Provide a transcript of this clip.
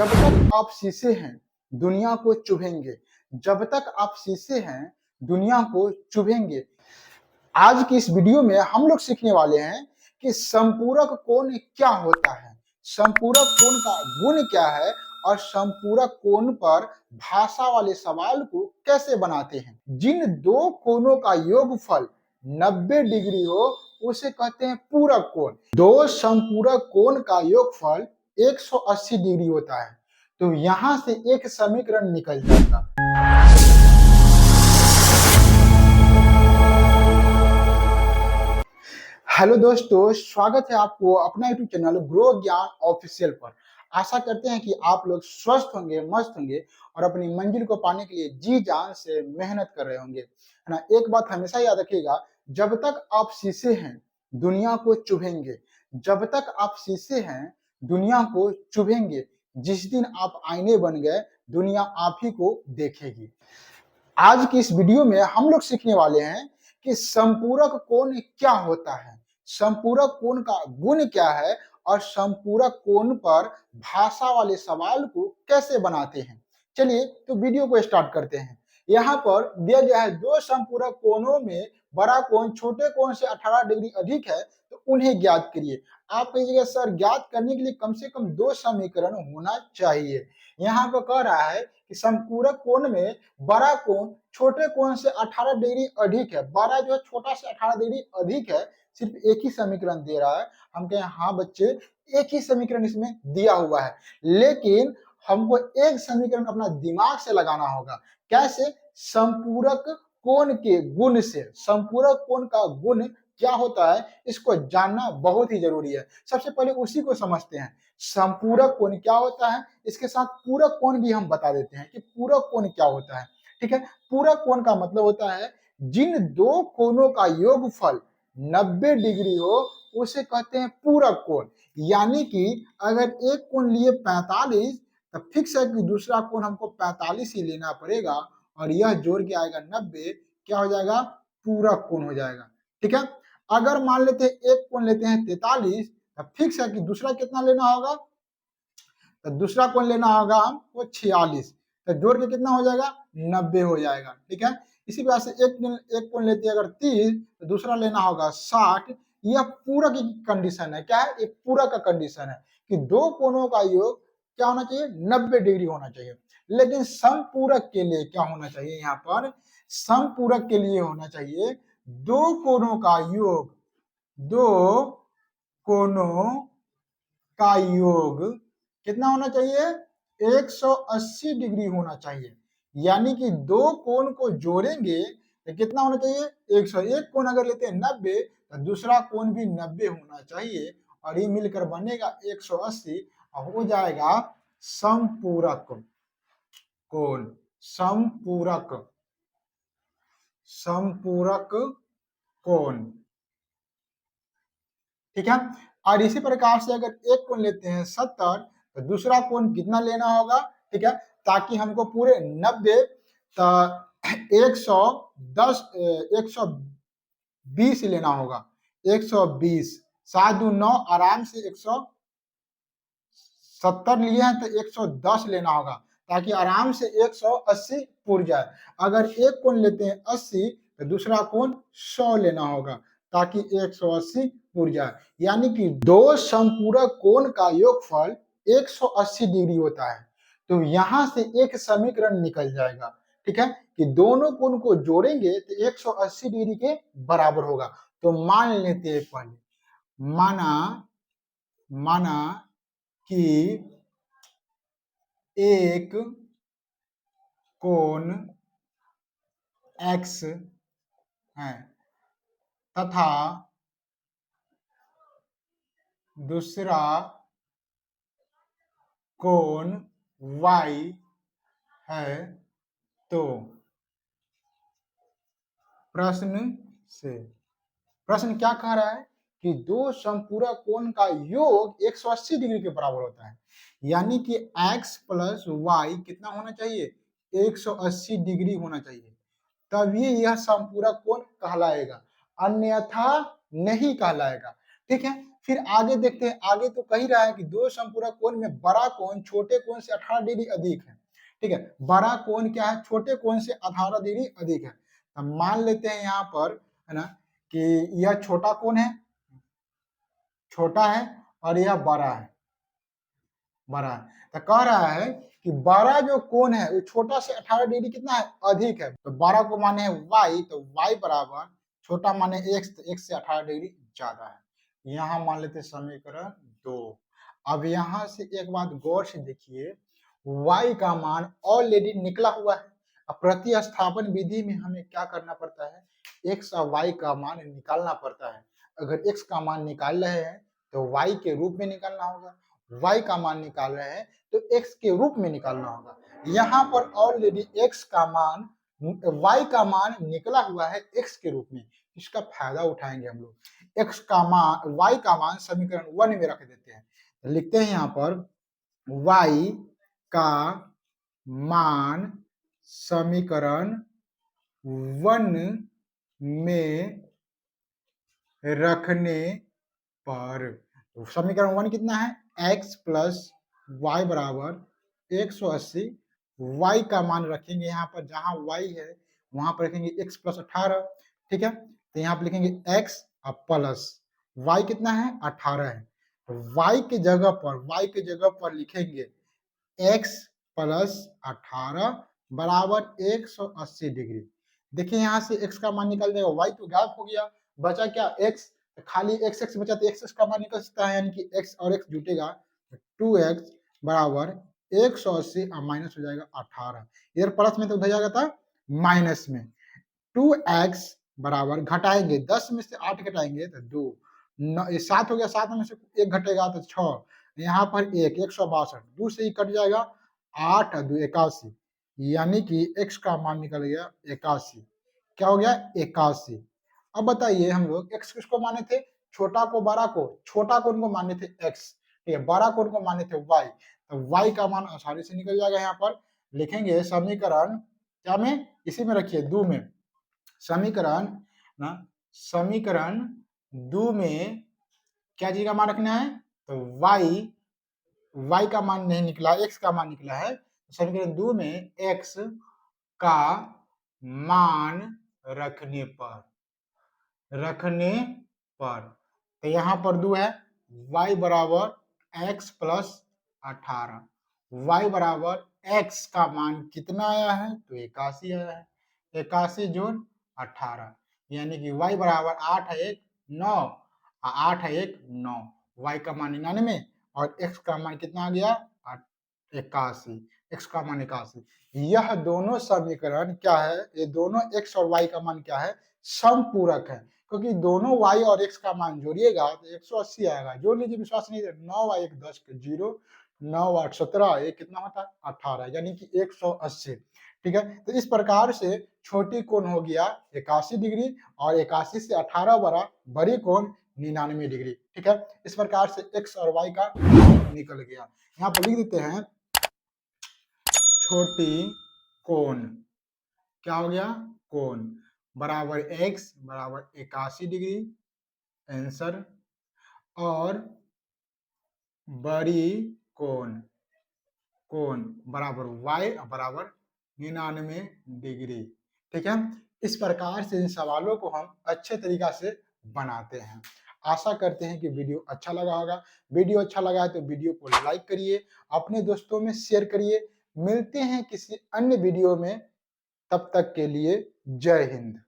जब तक आप शीशे हैं दुनिया को चुभेंगे। जब तक आप शीशे हैं दुनिया को चुभेंगे। आज की इस वीडियो में हम लोग सीखने वाले हैं कि संपूरक कोण क्या होता है, संपूरक कोण का गुण क्या है और संपूरक कोण पर भाषा वाले सवाल को कैसे बनाते हैं। जिन दो कोणों का योगफल 90 डिग्री हो उसे कहते हैं पूरक कोण। दो संपूरक कोण का योगफल 180 डिग्री होता है। तो यहां से एक समीकरण निकल जाएगा। हेलो दोस्तों, स्वागत है आपको अपना यूट्यूब चैनल ग्रो ज्ञान ऑफिशियल पर। आशा करते हैं कि आप लोग स्वस्थ होंगे, मस्त होंगे और अपनी मंजिल को पाने के लिए जी जान से मेहनत कर रहे होंगे, है ना। एक बात हमेशा याद रखिएगा, जब तक आप शीशे हैं दुनिया को चुभेंगे। जब तक आप शीशे हैं दुनिया को चुभेंगे। जिस दिन आप आईने बन गए दुनिया आप ही को देखेगी। आज की इस वीडियो में हम लोग सीखने वाले हैं कि संपूरक कोण क्या होता है, संपूरक कोण का गुण क्या है और संपूरक कोण पर भाषा वाले सवाल को कैसे बनाते हैं। चलिए तो वीडियो को स्टार्ट करते हैं। यहाँ पर दिया गया है दो संपूरक कोणों में बड़ा कोण छोटे कोण से 18 डिग्री अधिक है, तो उन्हें ज्ञात करिए। आप कहिएगा सर ज्ञात करने के लिए कम से कम दो समीकरण होना चाहिए। यहाँ पर कह रहा है कि संपूरक कोण में बड़ा कोण छोटे कोण से 18 डिग्री अधिक है। बड़ा जो है छोटा से 18 डिग्री अधिक है। सिर्फ एक ही समीकरण दे रहा है। हम कहें हाँ बच्चे, एक ही समीकरण इसमें दिया हुआ है, लेकिन हमको एक समीकरण अपना दिमाग से लगाना होगा। कैसे? संपूरक कोण के गुण से। संपूरक कोण का गुण क्या होता है इसको जानना बहुत ही जरूरी है। सबसे पहले उसी को समझते हैं। संपूरक कोण क्या होता है, इसके साथ पूरक कोण भी हम बता देते हैं कि पूरक कोण क्या होता है। ठीक है, पूरक कोण का मतलब होता है जिन दो कोणों का योगफल 90 डिग्री हो उसे कहते हैं पूरक कोण। यानी कि अगर एक कोण लिए 45, तो फिक्स है कि दूसरा कोण हमको 45 ही लेना पड़ेगा और यह जोड़ के आएगा 90। क्या हो जाएगा? पूरक कोण हो जाएगा। ठीक है, अगर मान लेते हैं एक कोण लेते हैं 43, तो फिक्स है कि दूसरा कितना लेना होगा, तो दूसरा कोण लेना होगा हमको 46, तो जोड़ के कितना हो जाएगा? 90 हो जाएगा। ठीक है, इसी प्रकार से एक कोण लेते हैं अगर 30, तो दूसरा लेना होगा 60। यह पूरक की कंडीशन है। क्या है? एक पूरक का कंडीशन है कि दो कोणों का योग क्या होना चाहिए? 90 डिग्री होना चाहिए। लेकिन समपूरक के लिए क्या होना चाहिए? यहाँ पर समपूरक के लिए होना चाहिए दो कोणों का योग, दो कोणों का योग कितना होना चाहिए? 180 डिग्री होना चाहिए। यानी कि दो कोण को जोड़ेंगे तो कितना होना चाहिए? 100। एक कोण अगर लेते हैं 90, तो दूसरा कोण भी 90 होना चाहिए और ये मिलकर बनेगा 180 और हो जाएगा समपूरक कोण। समपूरक, समपूरक कोण। ठीक है, और इसी प्रकार से अगर एक कोण लेते हैं 70, तो दूसरा कोण कितना लेना होगा? ठीक है, ताकि हमको पूरे 90, तो 110 120 लेना होगा। 120 7 दूनी 9, आराम से 170 लिए हैं तो 110 लेना होगा ताकि आराम से 180 पूर जाए। अगर एक कोण लेते हैं 80, तो दूसरा कोण 100 लेना होगा ताकि 180 पूर जाए। यानी कि दो संपूरक कोण का योगफल 180 डिग्री होता है। तो यहां से एक समीकरण निकल जाएगा। ठीक है, कि दोनों कोण को जोड़ेंगे तो 180 डिग्री के बराबर होगा। तो मान लेते हैं पहले, माना कि एक कोण x है तथा दूसरा कोण y है, तो प्रश्न क्या कह रहा है कि दो संपूरक कोण का योग 180 डिग्री के बराबर होता है। यानी कि x प्लस वाई कितना होना चाहिए? 180 डिग्री होना चाहिए, तभी यह संपूरक कोण कहलाएगा, अन्यथा नहीं कहलाएगा। ठीक है, फिर आगे देखते हैं, आगे तो कह ही रहा है कि दो समपूरक कोण में बड़ा कोण छोटे कोण से 18 डिग्री अधिक है। ठीक है, बड़ा कोण क्या है, छोटे कोण से 18 डिग्री अधिक है। अब मान लेते हैं यहाँ पर, है ना, कि यह छोटा कोण है, छोटा है, और यह बड़ा है, बड़ा है। तो कह रहा है कि बड़ा जो कोण है वो छोटा से 18 डिग्री कितना है, अधिक है। तो बड़ा को माने है y, तो y बराबर छोटा माने x, तो x से 18 डिग्री ज्यादा है। यहाँ मान लेते हैं समीकरण 2। अब यहाँ से एक बात गौर से देखिए, y का मान ऑलरेडी निकला हुआ है। अब प्रतिस्थापन विधि में हमें क्या करना पड़ता है, x और y का मान निकालना पड़ता है। अगर x का मान निकाल रहे हैं तो y के रूप में निकालना होगा, y का मान निकाल रहे हैं तो x के रूप में निकालना होगा। यहाँ पर ऑलरेडी x का मान, y का मान निकला हुआ है x के रूप में, इसका फायदा उठाएंगे हम लोग। x का मान, y का मान समीकरण 1 में रख देते हैं। लिखते हैं यहाँ पर y का मान समीकरण 1 में रखने पर, तो समीकरण 1 कितना है, x प्लस वाई बराबर 180। y का मान रखेंगे यहाँ पर, जहां y है वहां पर रखेंगे x प्लस 18। ठीक है, तो यहाँ पर लिखेंगे x और प्लस y कितना है, 18 है। तो y के जगह पर लिखेंगे x प्लस 18 बराबर 180 डिग्री। देखिए यहाँ से x का मान निकल जाएगा, y तो गायब हो गया, बचा क्या, x, खाली x x बचा, तो x का मान निकल सकता है, यानी कि x और x जुटेगा, 2x बराबर 180 और माइनस हो जाएगा 18। इधर प्लस में तो उधर जाएगा था माइनस में। 2x बराबर, घटाएंगे 10 में से 8 घटाएंगे तो 2, 7 हो गया, 7 में से 1 घटेगा तो 6, यहाँ पर 162, 2 से ही कट जाएगा, 8 और 2 81, यानी कि x का मान निकल गया 81। क्या हो गया, 81। अब बताइए हम लोग x किसको माने थे, छोटा को बड़ा को, छोटा को उनको माने थे x, ठीक है, बड़ा को उनको माने थे y, तो y का मान आसानी से निकल जाएगा। यहाँ पर लिखेंगे समीकरण क्या में, इसी में रखिए 2 में, समीकरण ना, समीकरण 2 में क्या चीज का मान रखना है, तो y का मान नहीं निकला, x का मान निकला है। समीकरण 2 में x का मान रखने पर, तो यहाँ पर 2 है, y बराबर x प्लस 18, y बराबर x का मान कितना आया है, तो 81 आया है, 81 जोड़ 18, यानी कि y बराबर 8 है 1 9, 8 है 1 9, y का मान 99 और x का मान कितना आ गया, 81, x का मान 81। यह दोनों समीकरण क्या है, ये दोनों x और y का मान क्या है, समपूरक है, क्योंकि दोनों y और x का मान जोड़िएगा तो 180 आएगा। जोड़ लीजिए, विश्वास नहीं है, 9 और 1 10 के 0, 9 8 17, ये कितना होता है 18, यानी कि 180। ठीक है, तो इस प्रकार से छोटी कोण हो गया 81 डिग्री और 81 से 18 बड़ा, बड़ी कोण 99 डिग्री। ठीक है, इस प्रकार से x और y का निकल गया। यहाँ पर लिख देते हैं छोटी कोण, क्या हो गया, कोण बराबर x बराबर 81 डिग्री आंसर, और बड़ी कोण बराबर y बराबर 99 डिग्री। ठीक है, इस प्रकार से इन सवालों को हम अच्छे तरीका से बनाते हैं। आशा करते हैं कि वीडियो अच्छा लगा होगा। वीडियो अच्छा लगा है तो वीडियो को लाइक करिए, अपने दोस्तों में शेयर करिए। मिलते हैं किसी अन्य वीडियो में, तब तक के लिए जय हिंद।